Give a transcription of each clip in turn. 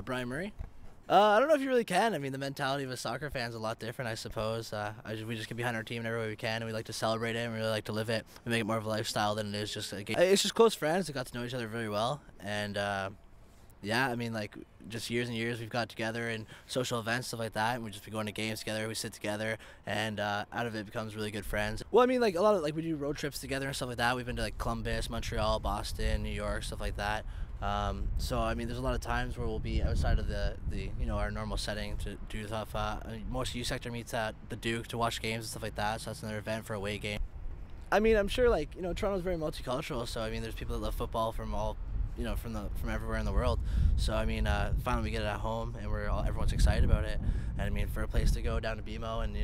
Brian Murray. I don't know if you really can. I mean, the mentality of a soccer fan is a lot different, I suppose. We just get behind our team in every way we can, and we like to celebrate it, and we really like to live it. We make it more of a lifestyle than it is just a game. It's just close friends that got to know each other very well, and yeah, I mean, like, just years and years we've got together in social events, stuff like that, and we just be going to games together, we sit together, and out of it becomes really good friends. Well, I mean, like, a lot of, like, we do road trips together and stuff like that. We've been to, like, Columbus, Montreal, Boston, New York, stuff like that. So, I mean, there's a lot of times where we'll be outside of the our normal setting to do stuff. Most U sector meets at the Duke to watch games and stuff like that, so that's another event for a away game. I mean, I'm sure, like, Toronto's very multicultural, so, I mean, there's people that love football from all from everywhere in the world. So I mean, finally we get it at home, and everyone's excited about it. And I mean, for a place to go down to BMO and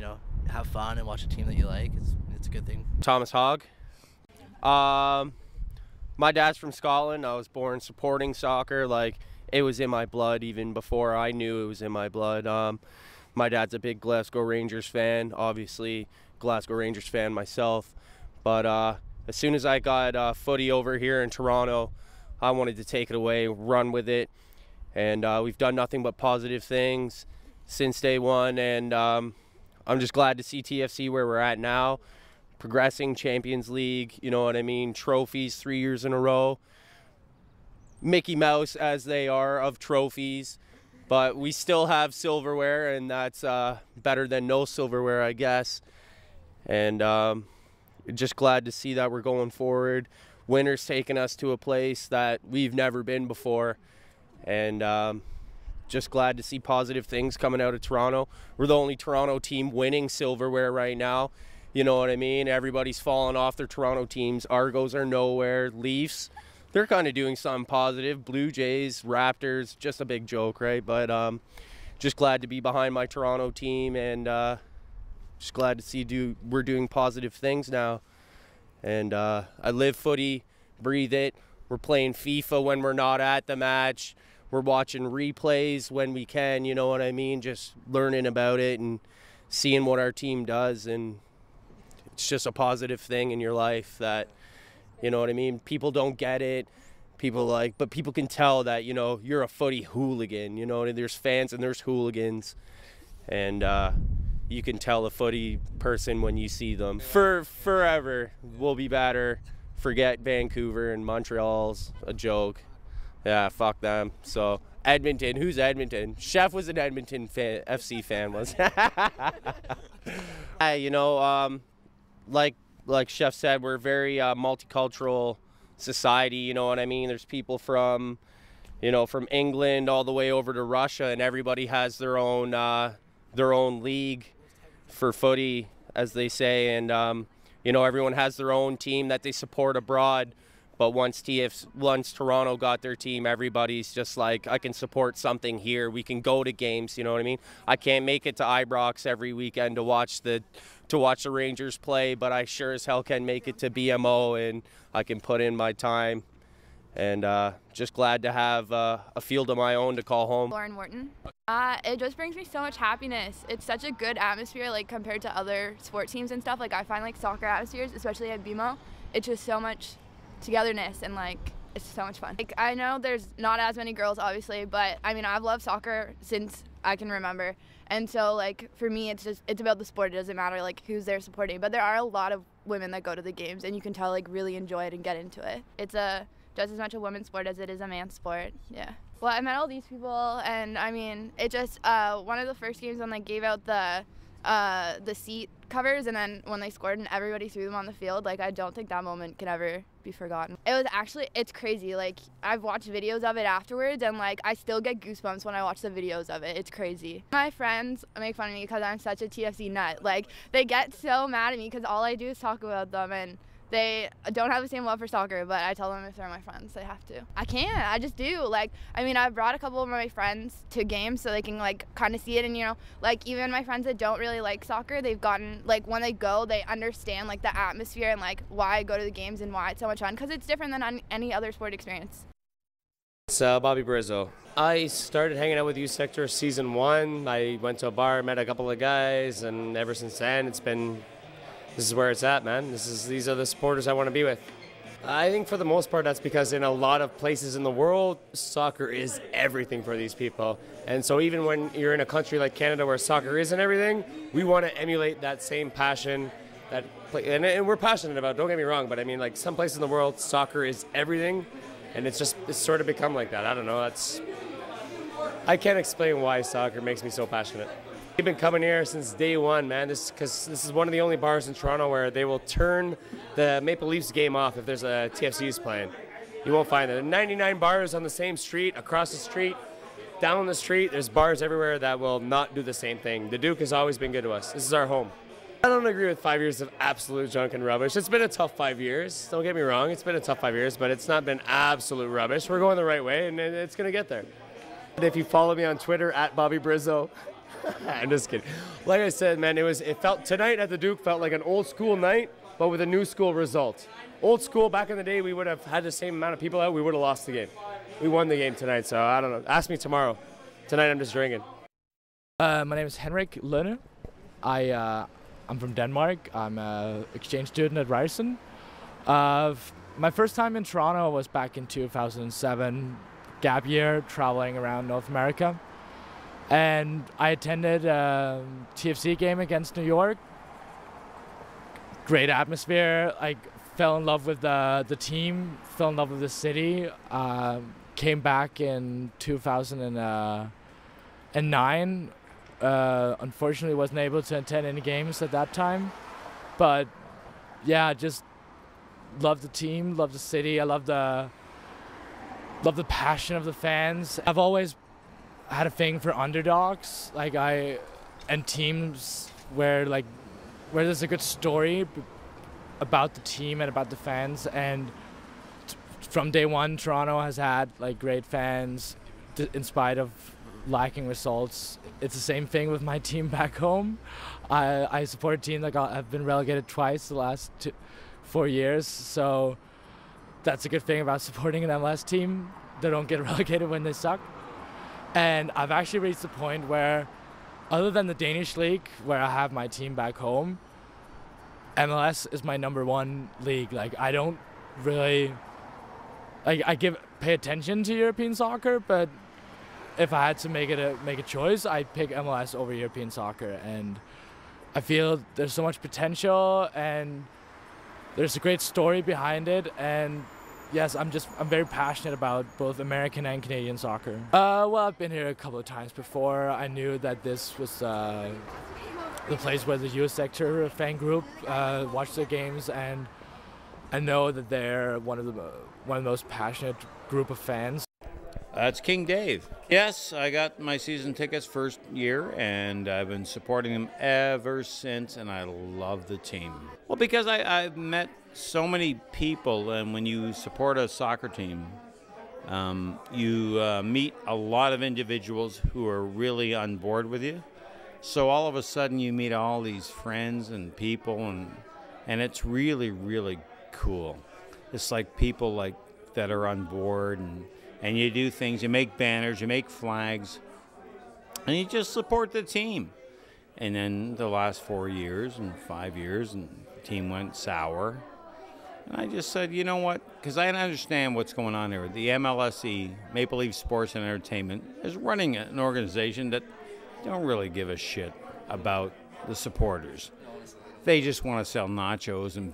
have fun and watch a team that you like, it's a good thing. Thomas Hogg. My dad's from Scotland. I was born supporting soccer. Like, it was in my blood even before I knew it was in my blood. My dad's a big Glasgow Rangers fan. Obviously, Glasgow Rangers fan myself. But as soon as I got footy over here in Toronto, I wanted to take it away, run with it, and we've done nothing but positive things since day one, and I'm just glad to see TFC where we're at now, progressing, Champions League, you know what I mean, trophies 3 years in a row, Mickey Mouse as they are of trophies, but we still have silverware, and that's better than no silverware, I guess, and just glad to see that we're going forward. Winter's taken us to a place that we've never been before, and just glad to see positive things coming out of Toronto. We're the only Toronto team winning silverware right now. You know what I mean? Everybody's falling off their Toronto teams. Argos are nowhere. Leafs, they're kind of doing something positive. Blue Jays, Raptors, just a big joke, right? But just glad to be behind my Toronto team, and just glad to see we're doing positive things now. And I live footy, breathe it. We're playing FIFA when we're not at the match. We're watching replays when we can, you know what I mean? Just learning about it and seeing what our team does. And it's just a positive thing in your life that, you know what I mean? People don't get it. But people can tell that, you're a footy hooligan. You know, there's fans and there's hooligans. And you can tell a footy person when you see them. Forever, we'll be better. Forget Vancouver and Montreal's a joke. Yeah, fuck them. So Edmonton, who's Edmonton? Chef was an Edmonton FC fan, was. Like Chef said, we're a very multicultural society. You know what I mean? There's people from England all the way over to Russia, and everybody has their own league for footy, as they say, and everyone has their own team that they support abroad. But once Toronto got their team, everybody's just like, I can support something here. We can go to games. You know what I mean? I can't make it to Ibrox every weekend to watch the Rangers play, but I sure as hell can make it to BMO, and I can put in my time. And just glad to have a field of my own to call home. Lauren Wharton. It just brings me so much happiness. It's such a good atmosphere, like, compared to other sport teams and stuff. Like, I find, like, soccer atmospheres, especially at BMO, it's just so much togetherness, and, like, it's so much fun. Like, I know there's not as many girls, obviously, but, I mean, I've loved soccer since I can remember. And so, like, for me, it's about the sport. It doesn't matter, like, who's there supporting. But there are a lot of women that go to the games, and you can tell, like, really enjoy it and get into it. It's just as much a women's sport as it is a man's sport, yeah. Well, I met all these people, and I mean, it just, one of the first games when they gave out the seat covers, and then when they scored and everybody threw them on the field, like, I don't think that moment can ever be forgotten. It's crazy. Like, I've watched videos of it afterwards, and, like, I still get goosebumps when I watch the videos of it. It's crazy. My friends make fun of me because I'm such a TFC nut. Like, they get so mad at me because all I do is talk about them, and they don't have the same love for soccer, but I tell them if they're my friends, they have to. I can't. I just do. Like, I mean, I've brought a couple of my friends to games so they can, like, kind of see it. And, like, even my friends that don't really like soccer, they've gotten, like, when they go, they understand, like, the atmosphere and, like, why I go to the games and why it's so much fun, because it's different than any other sport experience. It's Bobby Brizzo. I started hanging out with U Sector season 1. I went to a bar, met a couple of guys, and ever since then, this is where it's at, man. These are the supporters I want to be with. I think for the most part that's because in a lot of places in the world, soccer is everything for these people. And so even when you're in a country like Canada where soccer isn't everything, we want to emulate that same passion. And we're passionate about it, don't get me wrong, but I mean, like, some places in the world, soccer is everything, and it's sort of become like that. I don't know, I can't explain why soccer makes me so passionate. We've been coming here since day one, man, because this is one of the only bars in Toronto where they will turn the Maple Leafs game off if there's a TFC's playing. You won't find it. There are 99 bars on the same street, across the street, down the street. There's bars everywhere that will not do the same thing. The Duke has always been good to us. This is our home. I don't agree with 5 years of absolute junk and rubbish. It's been a tough 5 years. Don't get me wrong. It's been a tough 5 years, but it's not been absolute rubbish. We're going the right way, and it's going to get there. And if you follow me on Twitter, @BobbyBrizzo, I'm just kidding. Like I said, man, it felt tonight at the Duke felt like an old school night, but with a new school result. Old school, back in the day, we would have had the same amount of people out. We would have lost the game. We won the game tonight, so I don't know. Ask me tomorrow. Tonight, I'm just drinking. My name is Henrik Lønne. I'm from Denmark. I'm an exchange student at Ryerson. My first time in Toronto was back in 2007, gap year, traveling around North America. And I attended a TFC game against New York. Great atmosphere. I fell in love with the team, fell in love with the city. Came back in 2009. Unfortunately, wasn't able to attend any games at that time. But yeah, just love the team, love the city. I love the passion of the fans. I've always had a thing for underdogs, and teams where there's a good story about the team and about the fans. And from day one, Toronto has had great fans, in spite of lacking results. It's the same thing with my team back home. I support a team that have been relegated twice the last 4 years, so that's a good thing about supporting an MLS team. They don't get relegated when they suck. And I've actually reached the point where, other than the Danish league, where I have my team back home, MLS is my #1 league. I don't really, pay attention to European soccer, but if I had to make a choice, I'd pick MLS over European soccer. And I feel there's so much potential, and there's a great story behind it. And yes, I'm very passionate about both American and Canadian soccer. Well, I've been here a couple of times before. I knew that this was the place where the youth sector fan group watched their games, and I know that they're one of the most passionate group of fans. It's King Dave. Yes, I got my season tickets first year, and I've been supporting them ever since, and I love the team. Well, because I've met so many people, and when you support a soccer team, you meet a lot of individuals who are really on board with you. So all of a sudden you meet all these friends and people, and it's really, really cool. It's like people that are on board, and you do things, you make banners, you make flags, and you just support the team. And then the last 4 years and 5 years, and the team went sour. And I just said, you know what, because I understand what's going on here. The MLSE, Maple Leaf Sports and Entertainment, is running an organization that don't really give a shit about the supporters. They just want to sell nachos and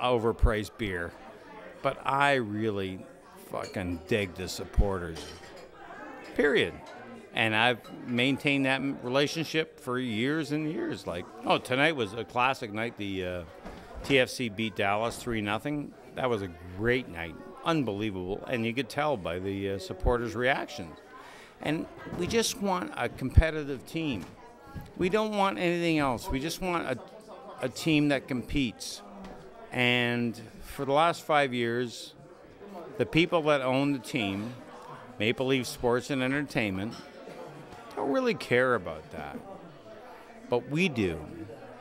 overpriced beer. But I really fucking dig the supporters, period. And I've maintained that relationship for years and years. Tonight was a classic night. The TFC beat Dallas 3-0. That was a great night, unbelievable, and you could tell by the supporters' reactions. And we just want a competitive team. We don't want anything else. We just want a team that competes. And for the last 5 years, the people that own the team, Maple Leaf Sports and Entertainment, don't really care about that. But we do,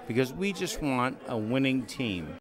because we just want a winning team.